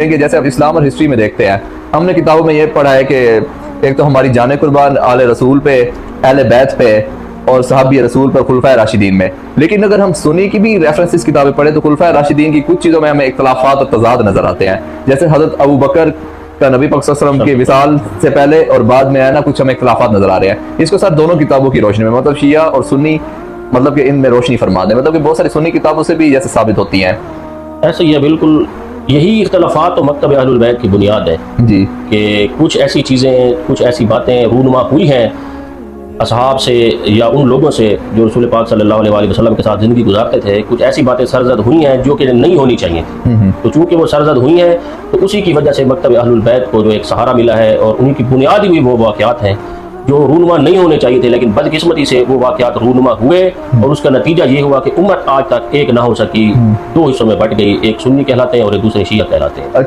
कि जैसे अब इस्लाम और हिस्ट्री में देखते हैं, हमने किताबों में ये पढ़ा है कि एक तो हमारी जान कुर्बान आले रसूल पे, अहले बैत पे और सहाबी रसूल पर, खुलफाए राशिदीन में। लेकिन अगर हम सुन्नी की भी रेफरेंसेस किताबें पढ़े तो खुलफाए राशिदीन की कुछ चीज़ों में हमें इख्तलाफात और तजाद नजर आते हैं। जैसे हजरत अबू बकर का नबी पाक सल्लल्लाहु अलैहि वसल्लम की विसाल से पहले और बाद में है ना, कुछ हमें इख्तलाफात नजर आ रहे हैं। इसको सर दोनों किताबों की रोशनी में, मतलब शिया और सुन्नी, मतलब कि इनमें रोशनी फरमा दें, मतलब कि बहुत सारी सुन्नी किताबों से भी जैसे साबित होती हैं। ऐसे ही है, बिल्कुल यही इख्तलाफात तो मकतब अहलुल बैत की बुनियाद है जी कि कुछ ऐसी चीज़ें, कुछ ऐसी बातें रूनुमा हुई हैं असहाब से या उन लोगों से जो रसूल पाक सल्लल्लाहु अलैहि वसल्लम के साथ ज़िंदगी गुजारते थे। कुछ ऐसी बातें सरजद हुई हैं जो कि नहीं होनी चाहिए थी, तो चूँकि वो सरजद हुई हैं तो उसी की वजह से मकतब अहलुल बैत को जो एक सहारा मिला है, और उनकी बुनियादी भी वो वाक़यात हैं जो रूनुमा नहीं होने चाहिए थे, लेकिन बदकिस्मती से वो वाक़यात रूनुमा हुए और उसका नतीजा ये हुआ कि उम्मत आज तक एक ना हो सकी, दो हिस्सों में बट गई। एक सुन्नी कहलाते हैं और एक दूसरे शिया कहलाते हैं।